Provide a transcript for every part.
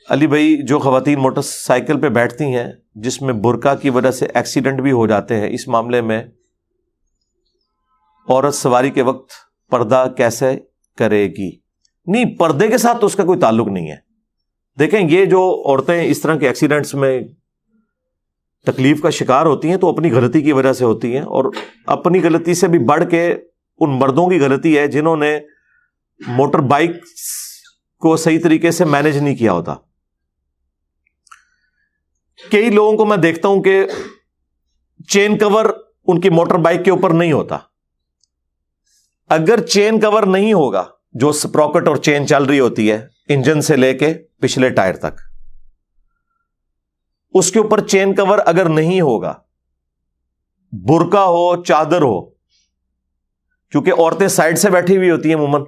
علی بھائی جو خواتین موٹر سائیکل پہ بیٹھتی ہیں جس میں برقع کی وجہ سے ایکسیڈنٹ بھی ہو جاتے ہیں، اس معاملے میں عورت سواری کے وقت پردہ کیسے کرے گی؟ نہیں، پردے کے ساتھ تو اس کا کوئی تعلق نہیں ہے. دیکھیں یہ جو عورتیں اس طرح کے ایکسیڈنٹس میں تکلیف کا شکار ہوتی ہیں تو اپنی غلطی کی وجہ سے ہوتی ہیں، اور اپنی غلطی سے بھی بڑھ کے ان مردوں کی غلطی ہے جنہوں نے موٹر بائک کو صحیح طریقے سے مینج نہیں کیا ہوتا. کئی لوگوں کو میں دیکھتا ہوں کہ چین کور ان کی موٹر بائک کے اوپر نہیں ہوتا. اگر چین کور نہیں ہوگا، جو سپراکٹ اور چین چل رہی ہوتی ہے انجن سے لے کے پچھلے ٹائر تک، اس کے اوپر چین کور اگر نہیں ہوگا، برقع ہو چادر ہو، کیونکہ عورتیں سائڈ سے بیٹھی ہوئی ہوتی ہیں عموماً،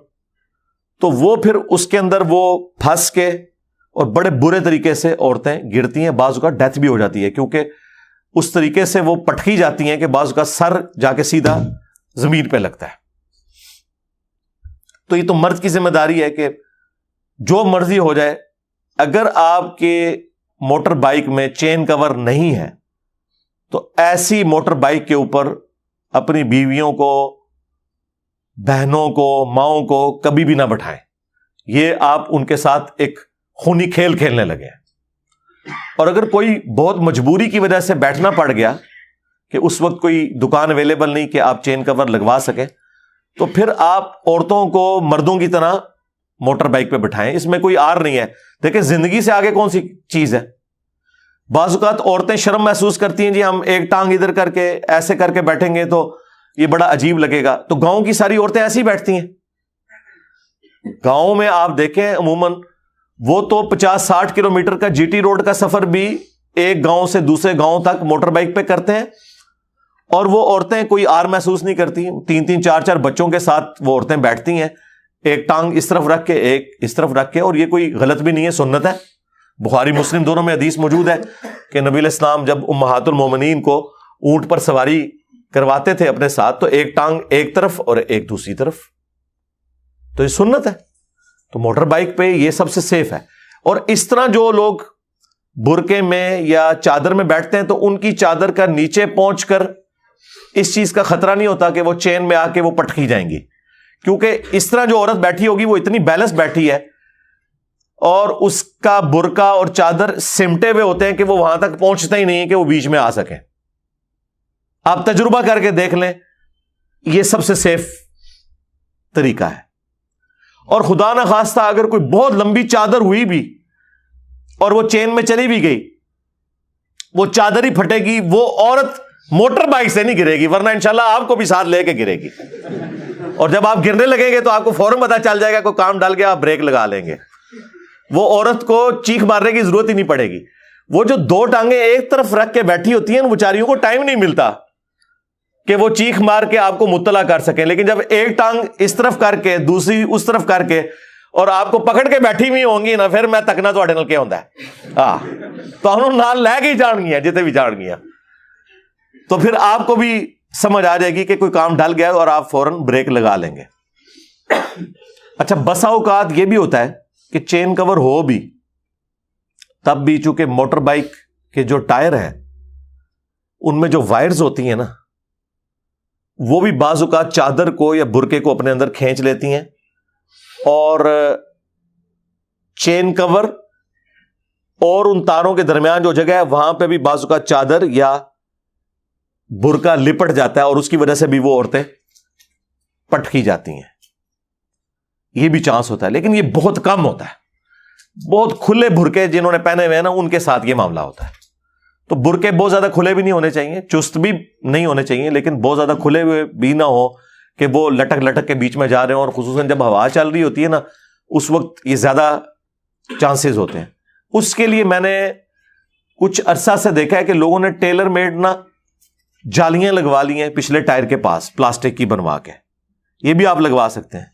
تو وہ پھر اس کے اندر وہ پھنس کے اور بڑے برے طریقے سے عورتیں گرتی ہیں، بعض اوقات ڈیتھ بھی ہو جاتی ہے، کیونکہ اس طریقے سے وہ پٹکی جاتی ہیں کہ بعض اوقات سر جا کے سیدھا زمین پہ لگتا ہے. تو یہ تو مرد کی ذمہ داری ہے کہ جو مرضی ہو جائے، اگر آپ کے موٹر بائک میں چین کور نہیں ہے تو ایسی موٹر بائک کے اوپر اپنی بیویوں کو، بہنوں کو، ماؤں کو کبھی بھی نہ بٹھائیں. یہ آپ ان کے ساتھ ایک خونی کھیل کھیلنے لگے ہیں. اور اگر کوئی بہت مجبوری کی وجہ سے بیٹھنا پڑ گیا کہ اس وقت کوئی دکان اویلیبل نہیں کہ آپ چین کور لگوا سکیں، تو پھر آپ عورتوں کو مردوں کی طرح موٹر بائک پہ بٹھائیں. اس میں کوئی آر نہیں ہے. دیکھیں زندگی سے آگے کون سی چیز ہے؟ بعض اوقات عورتیں شرم محسوس کرتی ہیں، جی ہم ایک ٹانگ ادھر کر کے ایسے کر کے بیٹھیں گے تو یہ بڑا عجیب لگے گا. تو گاؤں کی ساری عورتیں ایسی بیٹھتی ہیں. گاؤں میں آپ دیکھیں عموماً وہ تو 50-60 کلومیٹر کا جی ٹی روڈ کا سفر بھی ایک گاؤں سے دوسرے گاؤں تک موٹر بائک پہ کرتے ہیں، اور وہ عورتیں کوئی آر محسوس نہیں کرتی. 3-3 4-4 بچوں کے ساتھ وہ عورتیں بیٹھتی ہیں، ایک ٹانگ اس طرف رکھ کے ایک اس طرف رکھ کے. اور یہ کوئی غلط بھی نہیں ہے، سنت ہے. بخاری مسلم دونوں میں حدیث موجود ہے کہ نبی علیہ السلام جب امہات المومنین کو اونٹ پر سواری کرواتے تھے اپنے ساتھ، تو ایک ٹانگ ایک طرف اور ایک دوسری طرف. تو یہ سنت ہے. تو موٹر بائک پہ یہ سب سے سیف ہے. اور اس طرح جو لوگ برقعے میں یا چادر میں بیٹھتے ہیں تو ان کی چادر کا نیچے پہنچ کر اس چیز کا خطرہ نہیں ہوتا کہ وہ چین میں آ کے وہ پٹکی جائیں گی، کیونکہ اس طرح جو عورت بیٹھی ہوگی وہ اتنی بیلنس بیٹھی ہے اور اس کا برقع اور چادر سمٹے ہوئے ہوتے ہیں کہ وہ وہاں تک پہنچتا ہی نہیں ہے کہ وہ بیچ میں آ سکیں. آپ تجربہ کر کے دیکھ لیں، یہ سب سے سیف طریقہ ہے. اور خدا نہ خواستہ اگر کوئی بہت لمبی چادر ہوئی بھی اور وہ چین میں چلی بھی گئی، وہ چادر ہی پھٹے گی، وہ عورت موٹر بائک سے نہیں گرے گی، ورنہ انشاءاللہ آپ کو بھی ساتھ لے کے گرے گی. اور جب آپ گرنے لگیں گے تو آپ کو فوراً پتا چل جائے گا کوئی کام ڈال کے آپ بریک لگا لیں گے. وہ عورت کو چیخ مارنے کی ضرورت ہی نہیں پڑے گی. وہ جو دو ٹانگیں ایک طرف رکھ کے بیٹھی ہوتی ہیں ان بیچاریوں کو ٹائم نہیں ملتا کہ وہ چیخ مار کے آپ کو مطلع کر سکیں. لیکن جب ایک ٹانگ اس طرف کر کے دوسری اس طرف کر کے اور آپ کو پکڑ کے بیٹھی ہوئی ہوں گی نا، پھر میں تکنا تو نال کیا ہوتا ہے، ہاں تو انہوں نال لے کے ہی جان گیا جتنے بھی جان گیا. تو پھر آپ کو بھی سمجھ آ جائے گی کہ کوئی کام ڈل گیا اور آپ فوراً بریک لگا لیں گے. اچھا، بسا اوقات یہ بھی ہوتا ہے کہ چین کور ہو بھی تب بھی چونکہ موٹر بائک کے جو ٹائر ہیں ان میں جو وائرز ہوتی ہیں نا، وہ بھی بعض اوقات چادر کو یا برقعے کو اپنے اندر کھینچ لیتی ہیں، اور چین کور اور ان تاروں کے درمیان جو جگہ ہے وہاں پہ بھی بعض اوقات چادر یا برقع لپٹ جاتا ہے، اور اس کی وجہ سے بھی وہ عورتیں پٹکی جاتی ہیں. یہ بھی چانس ہوتا ہے، لیکن یہ بہت کم ہوتا ہے. بہت کھلے برقعے جنہوں نے پہنے ہوئے ہیں نا، ان کے ساتھ یہ معاملہ ہوتا ہے. تو برقعے بہت زیادہ کھلے بھی نہیں ہونے چاہیے، چست بھی نہیں ہونے چاہیے، لیکن بہت زیادہ کھلے ہوئے بھی نہ ہو کہ وہ لٹک لٹک کے بیچ میں جا رہے ہیں. اور خصوصاً جب ہوا چل رہی ہوتی ہے نا، اس وقت یہ زیادہ چانسز ہوتے ہیں. اس کے لیے میں نے کچھ عرصہ سے دیکھا ہے کہ لوگوں نے ٹیلر میڈ نا جالیاں لگوا لی ہیں پچھلے ٹائر کے پاس، پلاسٹک کی بنوا کے. یہ بھی آپ لگوا سکتے ہیں،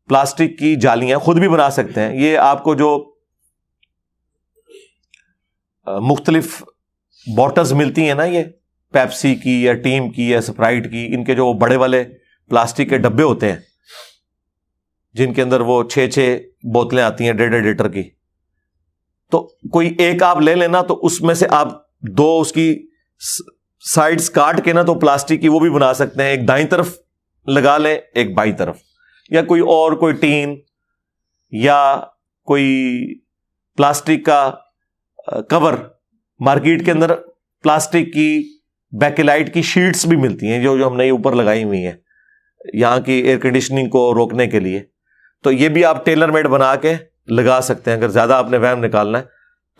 پلاسٹک کی جالیاں خود بھی بنا سکتے ہیں. یہ آپ کو جو مختلف بوٹلز ملتی ہیں نا، یہ پیپسی کی یا ٹیم کی یا سپرائٹ کی، ان کے جو بڑے والے پلاسٹک کے ڈبے ہوتے ہیں جن کے اندر وہ 6 بوتلیں آتی ہیں 1.5 لیٹر کی، تو کوئی ایک آپ لے لینا, تو اس میں سے آپ دو اس کی سائڈز کاٹ کے نا تو پلاسٹک کی وہ بھی بنا سکتے ہیں, ایک دائیں طرف لگا لیں ایک بائیں طرف, یا کوئی ٹین یا کوئی پلاسٹک کا کور. مارکیٹ کے اندر پلاسٹک کی بیکلائٹ کی شیٹس بھی ملتی ہیں جو ہم نے اوپر لگائی ہوئی ہیں یہاں کی ایئر کنڈیشننگ کو روکنے کے لیے, تو یہ بھی آپ ٹیلر میڈ بنا کے لگا سکتے ہیں اگر زیادہ آپ نے وہم نکالنا ہے.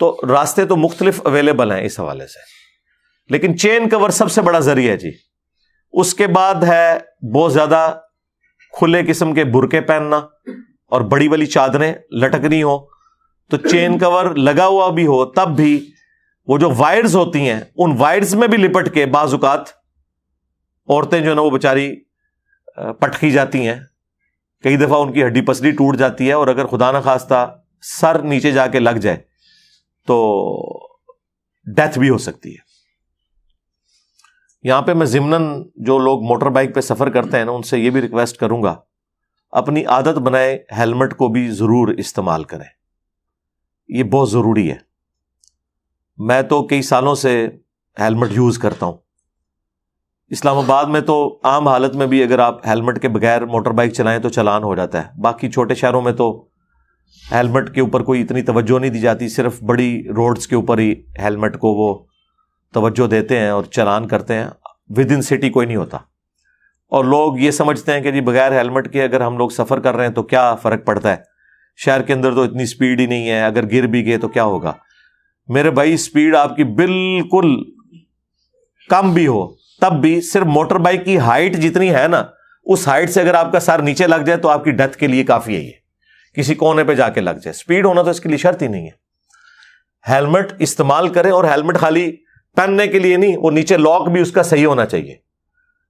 تو راستے تو مختلف اویلیبل ہیں اس حوالے سے, لیکن چین کور سب سے بڑا ذریعہ ہے جی. اس کے بعد ہے بہت زیادہ کھلے قسم کے برقعے پہننا اور بڑی والی چادریں لٹکنی ہو, تو چین کور لگا ہوا بھی ہو تب بھی وہ جو وائرز ہوتی ہیں ان وائرز میں بھی لپٹ کے بعض اوقات عورتیں جو ہے نا وہ بیچاری پٹکی جاتی ہیں, کئی دفعہ ان کی ہڈی پسلی ٹوٹ جاتی ہے, اور اگر خدا نہ خواستہ سر نیچے جا کے لگ جائے تو ڈیتھ بھی ہو سکتی ہے. یہاں پہ میں ضمناً جو لوگ موٹر بائک پہ سفر کرتے ہیں نا ان سے یہ بھی ریکویسٹ کروں گا, اپنی عادت بنائے ہیلمٹ کو بھی ضرور استعمال کریں, یہ بہت ضروری ہے. میں تو کئی سالوں سے ہیلمٹ یوز کرتا ہوں. اسلام آباد میں تو عام حالت میں بھی اگر آپ ہیلمٹ کے بغیر موٹر بائک چلائیں تو چلان ہو جاتا ہے. باقی چھوٹے شہروں میں تو ہیلمٹ کے اوپر کوئی اتنی توجہ نہیں دی جاتی, صرف بڑی روڈز کے اوپر ہی ہیلمٹ کو وہ توجہ دیتے ہیں اور چلان کرتے ہیں, ود ان سٹی کوئی نہیں ہوتا. اور لوگ یہ سمجھتے ہیں کہ جی بغیر ہیلمٹ کے اگر ہم لوگ سفر کر رہے ہیں تو کیا فرق پڑتا ہے, شہر کے اندر تو اتنی سپیڈ ہی نہیں ہے, اگر گر بھی گئے تو کیا ہوگا. میرے بھائی سپیڈ آپ کی بالکل کم بھی ہو تب بھی صرف موٹر بائک کی ہائٹ جتنی ہے نا اس ہائٹ سے اگر آپ کا سر نیچے لگ جائے تو آپ کی ڈیتھ کے لیے کافی ہے, یہ کسی کونے پہ جا کے لگ جائے. سپیڈ ہونا تو اس کے لیے شرط ہی نہیں ہے. ہیلمٹ استعمال کریں, اور ہیلمٹ خالی پہننے کے لیے نہیں, وہ نیچے لاک بھی اس کا صحیح ہونا چاہیے.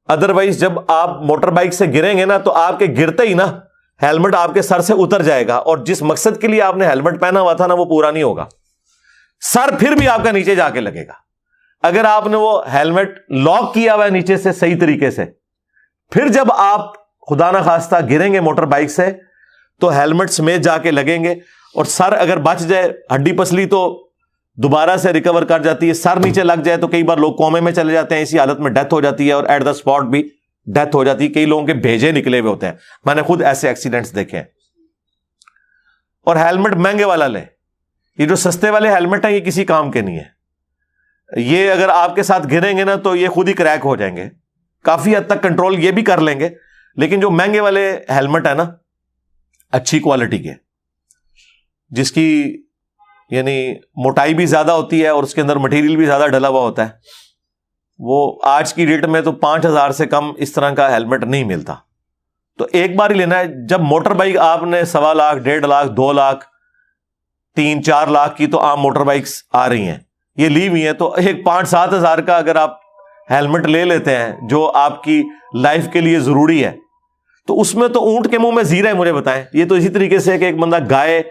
ادروائز جب آپ موٹر بائک سے گریں گے نا تو آپ کے گرتے ہی نا ہیلمٹ آپ کے سر سے اتر جائے گا, اور جس مقصد کے لیے آپ نے ہیلمٹ پہنا ہوا تھا نا وہ پورا نہیں ہوگا, سر پھر بھی آپ کا نیچے جا کے لگے گا. اگر آپ نے وہ ہیلمٹ لاک کیا ہوا ہے نیچے سے صحیح طریقے سے, پھر جب آپ خدا نہ خواستہ گریں گے موٹر بائک سے تو ہیلمٹ سمیت جا کے لگیں گے, اور سر اگر بچ جائے, ہڈی پسلی تو دوبارہ سے ریکور کر جاتی ہے, سر نیچے لگ جائے تو کئی بار لوگ کومے میں چلے جاتے ہیں, اسی حالت میں ڈیتھ ہو جاتی ہے, اور ایٹ دا اسپاٹ بھی ڈیتھ ہو جاتی ہے. کئی لوگوں کے بھیجے نکلے ہوئے ہوتے ہیں, میں نے خود ایسے ایکسیڈنٹس دیکھے ہیں. اور ہیلمٹ مہنگے والا لیں, یہ جو سستے والے ہیلمٹ ہیں یہ کسی کام کے نہیں ہے. یہ اگر آپ کے ساتھ گریں گے نا تو یہ خود ہی کریک ہو جائیں گے. کافی حد تک کنٹرول یہ بھی کر لیں گے, لیکن جو مہنگے والے ہیلمٹ ہے نا اچھی کوالٹی کے, جس کی یعنی موٹائی بھی زیادہ ہوتی ہے اور اس کے اندر مٹیریل بھی زیادہ ڈلا ہوا ہوتا ہے, وہ آج کی ڈیٹ میں تو 5,000 سے کم اس طرح کا ہیلمٹ نہیں ملتا. تو ایک بار ہی لینا ہے. جب موٹر بائک آپ نے 1.25 لاکھ 1.5 لاکھ 2 لاکھ 3-4 لاکھ کی تو عام موٹر بائکس آ رہی ہیں, یہ لی ہوئی ہیں, تو ایک 5-7 ہزار کا اگر آپ ہیلمٹ لے لیتے ہیں جو آپ کی لائف کے لیے ضروری ہے, تو اس میں تو اونٹ کے منہ میں زیرہ ہے. مجھے بتائیں, یہ تو اسی طریقے سے کہ ایک بندہ گائے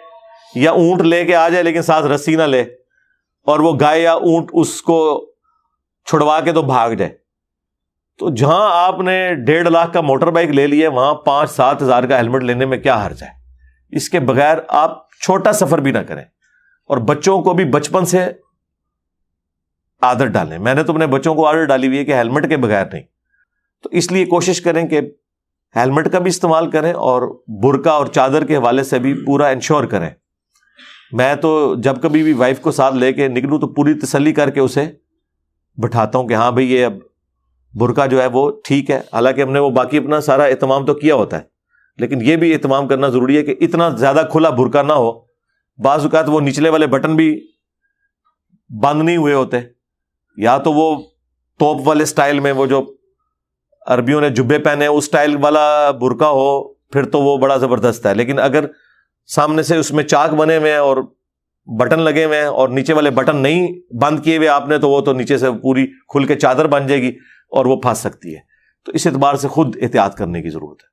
یا اونٹ لے کے آ جائے لیکن ساتھ رسی نہ لے, اور وہ گائے یا اونٹ اس کو چھڑوا کے تو بھاگ جائے. تو جہاں آپ نے 1.5 لاکھ کا موٹر بائک لے لی ہے وہاں 5-7 ہزار کا ہیلمٹ لینے میں کیا حرج ہے. اس کے بغیر آپ چھوٹا سفر بھی نہ کریں, اور بچوں کو بھی بچپن سے عادت ڈالیں. میں نے تو اپنے بچوں کو عادت ڈالی ہوئی ہے کہ ہیلمٹ کے بغیر نہیں, تو اس لیے کوشش کریں کہ ہیلمٹ کا بھی استعمال کریں, اور برقع اور چادر کے حوالے سے بھی پورا انشور کریں. میں تو جب کبھی بھی وائف کو ساتھ لے کے نکلوں تو پوری تسلی کر کے اسے بٹھاتا ہوں کہ ہاں بھئی یہ اب برقع جو ہے وہ ٹھیک ہے. حالانکہ ہم نے وہ باقی اپنا سارا اہتمام تو کیا ہوتا ہے, لیکن یہ بھی اہتمام کرنا ضروری ہے کہ اتنا زیادہ کھلا برقع نہ ہو. بعض اوقات وہ نچلے والے بٹن بھی بند نہیں ہوئے ہوتے, یا تو وہ توپ والے سٹائل میں, وہ جو عربیوں نے جبے پہنے اس سٹائل والا برقع ہو پھر تو وہ بڑا زبردست ہے. لیکن اگر سامنے سے اس میں چاک بنے ہوئے ہیں اور بٹن لگے ہوئے ہیں اور نیچے والے بٹن نہیں بند کیے ہوئے آپ نے, تو وہ تو نیچے سے پوری کھل کے چادر بن جائے گی اور وہ پھنس سکتی ہے. تو اس اعتبار سے خود احتیاط کرنے کی ضرورت ہے.